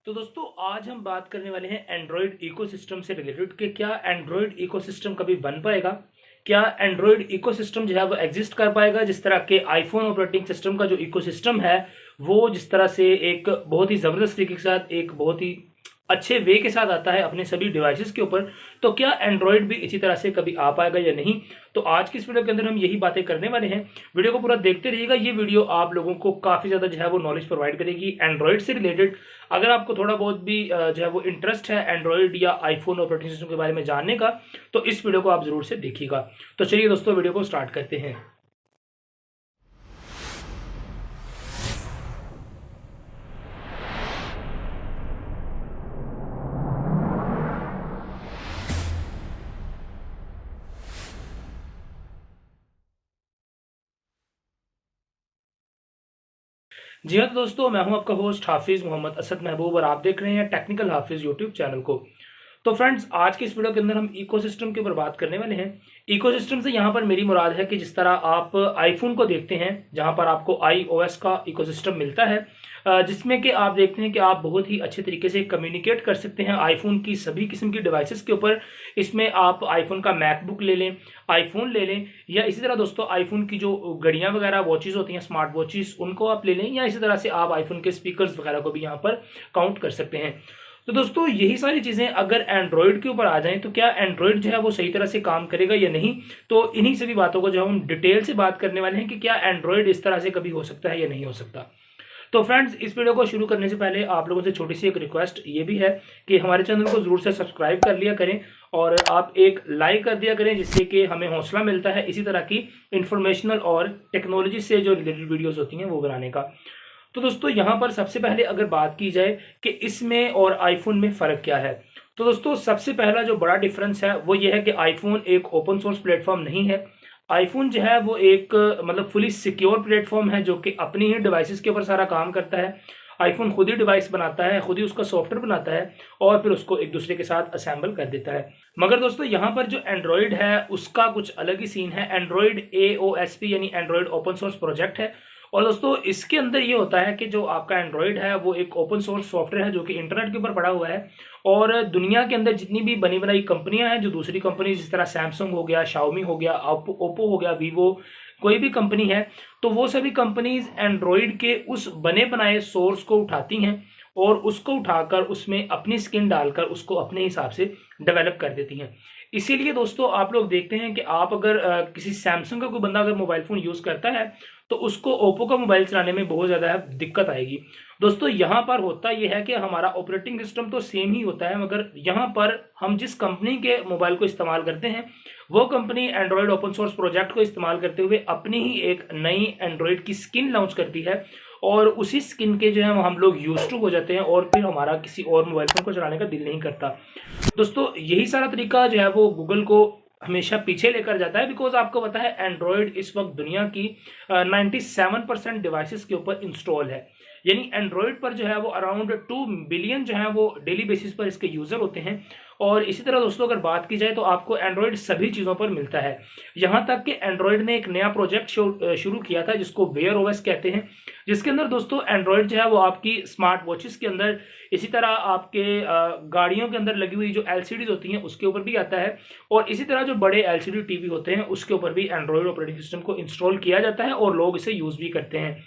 तो दोस्तों आज हम बात करने वाले हैं एंड्रॉयड इकोसिस्टम से रिलेटेड कि क्या एंड्रॉयड इकोसिस्टम कभी बन पाएगा। क्या एंड्रॉयड इकोसिस्टम जो है वो एग्जिस्ट कर पाएगा जिस तरह के आईफोन ऑपरेटिंग सिस्टम का जो इकोसिस्टम है वो जिस तरह से एक बहुत ही ज़बरदस्त तरीके के साथ एक बहुत ही अच्छे वे के साथ आता है अपने सभी डिवाइसेस के ऊपर। तो क्या एंड्रॉयड भी इसी तरह से कभी आ पाएगा या नहीं। तो आज की इस वीडियो के अंदर हम यही बातें करने वाले हैं। वीडियो को पूरा देखते रहिएगा। ये वीडियो आप लोगों को काफ़ी ज़्यादा जो है वो नॉलेज प्रोवाइड करेगी एंड्रॉयड से रिलेटेड। अगर आपको थोड़ा बहुत भी जो है वो इंटरेस्ट है एंड्रॉयड या आईफोन ऑपरेटिंग सिस्टम के बारे में जानने का तो इस वीडियो को आप जरूर से देखिएगा। तो चलिए दोस्तों वीडियो को स्टार्ट करते हैं। जी हाँ, तो दोस्तों मैं हूं आपका होस्ट हाफिज मोहम्मद असद महबूब और आप देख रहे हैं टेक्निकल हाफिज यूट्यूब चैनल को। तो फ्रेंड्स आज की इस वीडियो के अंदर हम इकोसिस्टम के ऊपर बात करने वाले हैं। इकोसिस्टम से यहाँ पर मेरी मुराद है कि जिस तरह आप आईफोन को देखते हैं जहाँ पर आपको iOS का इकोसिस्टम मिलता है, जिसमें कि आप देखते हैं कि आप बहुत ही अच्छे तरीके से कम्युनिकेट कर सकते हैं आईफोन की सभी किस्म की डिवाइसेस के ऊपर। इसमें आप आईफोन का मैकबुक ले लें, आईफोन ले लें, या इसी तरह दोस्तों आईफोन की जो घड़ियां वगैरह वॉचेस होती हैं स्मार्ट वॉचेस उनको आप ले लें, या इसी तरह से आप आईफोन के स्पीकर्स वगैरह को भी यहाँ पर काउंट कर सकते हैं। तो दोस्तों यही सारी चीजें अगर एंड्रॉयड के ऊपर आ जाएं तो क्या एंड्रॉयड जो है वो सही तरह से काम करेगा या नहीं। तो इन्हीं सभी बातों को जो हम डिटेल से बात करने वाले हैं कि क्या एंड्रॉयड इस तरह से कभी हो सकता है या नहीं हो सकता। तो फ्रेंड्स इस वीडियो को शुरू करने से पहले आप लोगों से छोटी सी एक रिक्वेस्ट ये भी है कि हमारे चैनल को जरूर से सब्सक्राइब कर लिया करें और आप एक लाइक कर दिया करें जिससे कि हमें हौसला मिलता है इसी तरह की इंफॉर्मेशनल और टेक्नोलॉजी से जो रिलेटेड वीडियोस होती हैं वो बनाने का। तो दोस्तों यहाँ पर सबसे पहले अगर बात की जाए कि इसमें और आईफोन में फ़र्क क्या है, तो दोस्तों सबसे पहला जो बड़ा डिफरेंस है वो ये है कि आईफोन एक ओपन सोर्स प्लेटफॉर्म नहीं है। आईफोन जो है वो एक मतलब फुली सिक्योर प्लेटफॉर्म है जो कि अपनी ही डिवाइसेस के ऊपर सारा काम करता है। आईफोन खुद ही डिवाइस बनाता है, खुद ही उसका सॉफ्टवेयर बनाता है और फिर उसको एक दूसरे के साथ असेंबल कर देता है। मगर दोस्तों यहाँ पर जो एंड्रॉयड है उसका कुछ अलग ही सीन है। एंड्रॉयड AOSP यानी एंड्रॉयड ओपन सोर्स प्रोजेक्ट है। और दोस्तों इसके अंदर ये होता है कि जो आपका एंड्रॉयड है वो एक ओपन सोर्स सॉफ्टवेयर है जो कि इंटरनेट के ऊपर पड़ा हुआ है। और दुनिया के अंदर जितनी भी बनी बनाई कंपनियां हैं, जो दूसरी कंपनी जिस तरह सैमसंग हो गया, शाओमी हो गया, ओप्पो हो गया, वीवो, कोई भी कंपनी है, तो वो सभी कंपनीज एंड्रॉयड के उस बने बनाए सोर्स को उठाती हैं और उसको उठाकर उसमें अपनी स्किन डालकर उसको अपने हिसाब से डेवलप कर देती हैं। इसीलिए दोस्तों आप लोग देखते हैं कि आप अगर किसी सैमसंग का कोई बंदा अगर मोबाइल फोन यूज करता है तो उसको ओप्पो का मोबाइल चलाने में बहुत ज़्यादा दिक्कत आएगी। दोस्तों यहाँ पर होता यह है कि हमारा ऑपरेटिंग सिस्टम तो सेम ही होता है, मगर यहाँ पर हम जिस कंपनी के मोबाइल को इस्तेमाल करते हैं वो company Android open source project को इस्तेमाल करते हुए अपनी ही एक नई एंड्रॉयड की स्किन लॉन्च करती है और उसी स्किन के जो है वो हम लोग यूज टू हो जाते हैं और फिर हमारा किसी और मोबाइल फोन को चलाने का दिल नहीं करता। दोस्तों यही सारा तरीका जो है वो गूगल को हमेशा पीछे लेकर जाता है, बिकॉज आपको पता है एंड्रॉयड इस वक्त दुनिया की 97% डिवाइसेस के ऊपर इंस्टॉल है। यानी एंड्रॉयड पर जो है वो अराउंड 2 बिलियन जो है वो डेली बेसिस पर इसके यूजर होते हैं। और इसी तरह दोस्तों अगर बात की जाए तो आपको एंड्रॉयड सभी चीज़ों पर मिलता है। यहाँ तक कि एंड्रॉयड ने एक नया प्रोजेक्ट शुरू किया था जिसको वेयर ओएस कहते हैं, जिसके अंदर दोस्तों एंड्रॉयड जो है वो आपकी स्मार्ट वॉचेस के अंदर, इसी तरह आपके गाड़ियों के अंदर लगी हुई जो एलसीडीज होती हैं उसके ऊपर भी आता है और इसी तरह जो बड़े एलसीडी टीवी होते हैं उसके ऊपर भी एंड्रॉयड ऑपरेटिंग सिस्टम को इंस्टॉल किया जाता है और लोग इसे यूज भी करते हैं।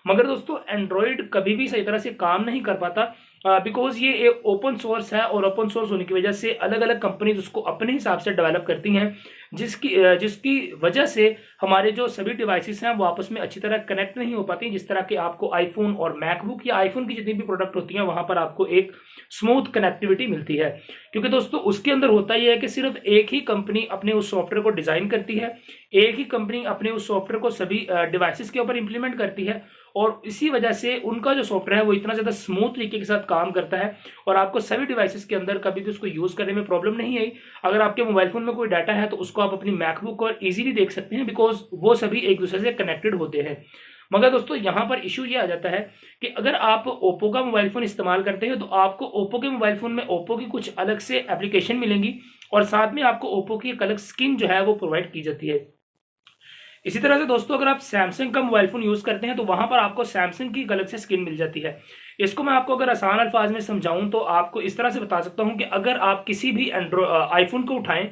मगर दोस्तों एंड्रॉयड कभी भी सही तरह से काम नहीं कर पाता बिकॉज ये एक ओपन सोर्स है और ओपन सोर्स होने की वजह से अलग अलग कंपनीज उसको अपने हिसाब से डेवलप करती हैं, जिसकी वजह से हमारे जो सभी डिवाइसेस हैं वो आपस में अच्छी तरह कनेक्ट नहीं हो पाती। जिस तरह के आपको आईफोन और मैकबुक या आईफोन की जितनी भी प्रोडक्ट होती हैं वहां पर आपको एक स्मूथ कनेक्टिविटी मिलती है, क्योंकि दोस्तों उसके अंदर होता यह है कि सिर्फ एक ही कंपनी अपने उस सॉफ्टवेयर को डिजाइन करती है, एक ही कंपनी अपने उस सॉफ्टवेयर को सभी डिवाइसेस के ऊपर इंप्लीमेंट करती है और इसी वजह से उनका जो सॉफ्टवेयर है वो इतना ज्यादा स्मूथ तरीके के साथ काम करता है और आपको सभी डिवाइसेस के अंदर कभी भी उसको यूज करने में प्रॉब्लम नहीं आई। अगर आपके मोबाइल फोन में कोई डाटा है तो उसको आप अपनी मैकबुक और इजीली देख सकते हैं बिकॉज वो सभी एक दूसरे से कनेक्टेड होते हैं। मगर दोस्तों यहाँ पर इशू ये आ जाता है कि अगर आप ओप्पो का मोबाइल फोन इस्तेमाल करते हैं तो आपको ओप्पो के मोबाइल फोन में ओप्पो की कुछ अलग से एप्लीकेशन मिलेंगी और साथ में आपको ओप्पो की एक अलग स्किन जो है वो प्रोवाइड की जाती है। इसी तरह से दोस्तों अगर आप सैमसंग का मोबाइल फोन यूज करते हैं तो वहां पर आपको सैमसंग की अलग से स्किन मिल जाती है। इसको मैं आपको अगर आसान अल्फाज में समझाऊं तो आपको इस तरह से बता सकता हूं कि अगर आप किसी भी आईफोन को उठाएं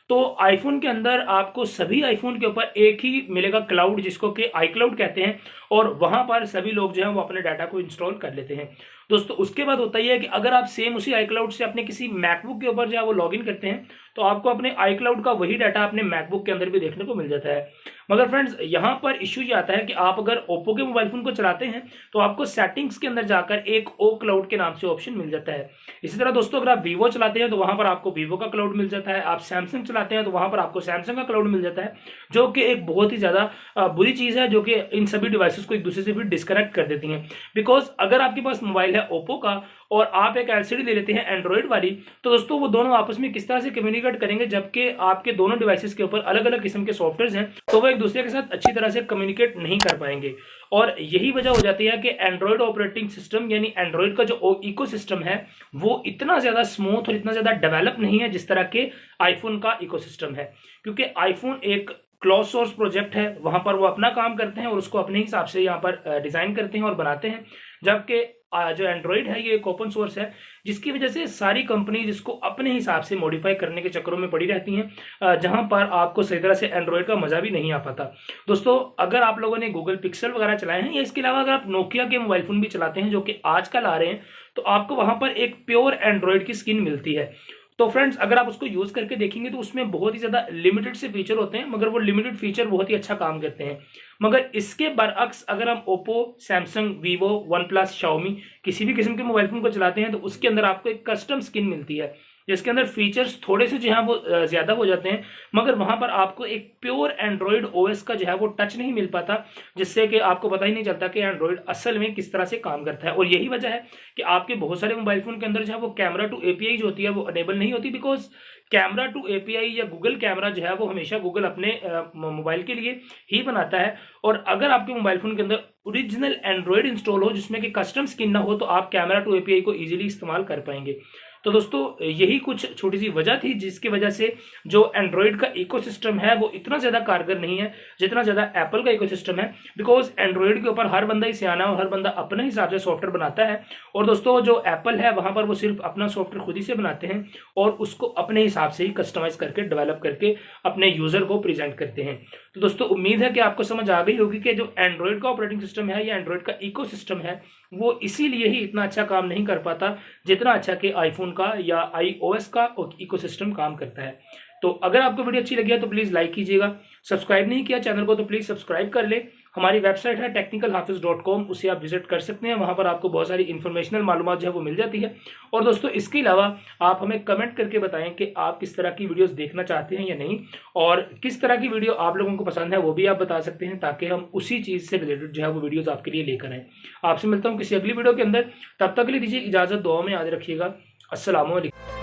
तो आईफोन के अंदर आपको सभी आईफोन के ऊपर एक ही मिलेगा क्लाउड, जिसको कि आई क्लाउड कहते हैं, और वहां पर सभी लोग जो है वो अपने डाटा को इंस्टॉल कर लेते हैं। दोस्तों उसके बाद होता ही है कि अगर आप सेम उसी आई क्लाउड से अपने किसी मैकबुक के ऊपर जो है वो लॉग इन करते हैं तो आपको अपने आई क्लाउड का वही डाटा अपने मैकबुक के अंदर भी देखने को मिल जाता है। मगर फ्रेंड्स यहाँ पर इश्यू ये आता है कि आप अगर ओप्पो के मोबाइल फोन को चलाते हैं तो आपको सेटिंग्स के अंदर जाकर एक ओ क्लाउड के नाम से ऑप्शन मिल जाता है। इसी तरह दोस्तों अगर आप वीवो चलाते हैं तो वहां पर आपको वीवो का क्लाउड मिल जाता है, आप सैमसंग चलाते हैं तो वहां पर आपको सैमसंग का क्लाउड मिल जाता है, जो कि एक बहुत ही ज्यादा बुरी चीज है, जो कि इन सभी डिवाइसेस को एक दूसरे से भी डिस्कनेक्ट कर देती हैं। बिकॉज अगर आपके पास मोबाइल है ओप्पो का और आप एक एलसीडी ले लेते हैं एंड्रॉइड वाली, तो दोस्तों वो दोनों आपस में किस तरह से कम्युनिकेट करेंगे, जबकि आपके दोनों डिवाइसेस के ऊपर अलग अलग किस्म के सॉफ्टवेयर हैं, तो वो एक दूसरे के साथ अच्छी तरह से कम्युनिकेट नहीं कर पाएंगे। और यही वजह हो जाती है कि एंड्रॉइड ऑपरेटिंग सिस्टम यानी एंड्रॉइड का जो इकोसिस्टम है वो इतना ज्यादा स्मूथ और इतना ज्यादा डेवलप नहीं है जिस तरह के आईफोन का इकोसिस्टम है। क्योंकि आईफोन एक क्लोज सोर्स प्रोजेक्ट है, वहां पर वो अपना काम करते हैं और उसको अपने हिसाब से यहाँ पर डिजाइन करते हैं और बनाते हैं, जबकि जो एंड्रॉइड है ये एक ओपन सोर्स है, जिसकी वजह से सारी कंपनी जिसको अपने हिसाब से मॉडिफाई करने के चक्करों में पड़ी रहती हैं, जहां पर आपको सही तरह से एंड्रॉइड का मजा भी नहीं आ पाता। दोस्तों अगर आप लोगों ने गूगल पिक्सल वगैरह चलाए हैं या इसके अलावा अगर आप नोकिया के मोबाइल फोन भी चलाते हैं जो कि आजकल आ रहे हैं, तो आपको वहां पर एक प्योर एंड्रॉइड की स्किन मिलती है। तो फ्रेंड्स अगर आप उसको यूज करके देखेंगे तो उसमें बहुत ही ज्यादा लिमिटेड से फीचर होते हैं, मगर वो लिमिटेड फीचर बहुत ही अच्छा काम करते हैं। मगर इसके बरअक्स अगर हम Oppo, Samsung, Vivo, one plus, Xiaomi किसी भी किस्म के मोबाइल फोन को चलाते हैं तो उसके अंदर आपको एक कस्टम स्किन मिलती है, जिसके अंदर फीचर्स थोड़े से जो है वो ज्यादा हो जाते हैं, मगर वहां पर आपको एक प्योर एंड्रॉइड ओएस का जो है वो टच नहीं मिल पाता, जिससे कि आपको पता ही नहीं चलता कि एंड्रॉइड असल में किस तरह से काम करता है। और यही वजह है कि आपके बहुत सारे मोबाइल फोन के अंदर जो है वो कैमरा टू एपीआई जो होती है वो अनेबल नहीं होती, बिकॉज कैमरा टू एपीआई या गूगल कैमरा जो है वो हमेशा गूगल अपने मोबाइल के लिए ही बनाता है। और अगर आपके मोबाइल फोन के अंदर ओरिजिनल एंड्रॉइड इंस्टॉल हो जिसमें कि कस्टम स्किन ना हो तो आप कैमरा टू एपीआई को इजीली इस्तेमाल कर पाएंगे। तो दोस्तों यही कुछ छोटी सी वजह थी जिसकी वजह से जो एंड्रॉइड का इकोसिस्टम है वो इतना ज्यादा कारगर नहीं है जितना ज्यादा एप्पल का इकोसिस्टम है। बिकॉज एंड्रॉइड के ऊपर हर बंदा ही सियाना है और हर बंदा अपने हिसाब से सॉफ्टवेयर बनाता है, और दोस्तों जो एप्पल है वहां पर वो सिर्फ अपना सॉफ्टवेयर खुद ही से बनाते हैं और उसको अपने हिसाब से ही कस्टमाइज करके डेवलप करके अपने यूजर को प्रेजेंट करते हैं। तो दोस्तों उम्मीद है कि आपको समझ आ गई होगी कि जो एंड्रॉइड का ऑपरेटिंग सिस्टम है या एंड्रॉइड का इकोसिस्टम है वो इसीलिए ही इतना अच्छा काम नहीं कर पाता जितना अच्छा कि आईफोन का या आईओएस का इकोसिस्टम काम करता है। तो अगर आपको वीडियो अच्छी लगी है तो प्लीज लाइक कीजिएगा, सब्सक्राइब नहीं किया चैनल को तो प्लीज सब्सक्राइब कर ले। हमारी वेबसाइट है technicalhafiz.com, उसे आप विजिट कर सकते हैं, वहां पर आपको बहुत सारी इन्फॉर्मेशनल मालूमात जो है वो मिल जाती है। और दोस्तों इसके अलावा आप हमें कमेंट करके बताएं कि आप किस तरह की वीडियोस देखना चाहते हैं या नहीं, और किस तरह की वीडियो आप लोगों को पसंद है वो भी आप बता सकते हैं, ताकि हम उसी चीज से रिलेटेड जो है वो वीडियोस आपके लिए लेकर आए। आपसे मिलता हूँ किसी अगली वीडियो के अंदर, तब तक के लिए दीजिए इजाजत, दुआ में याद रखिएगा। अस्सलाम वालेकुम।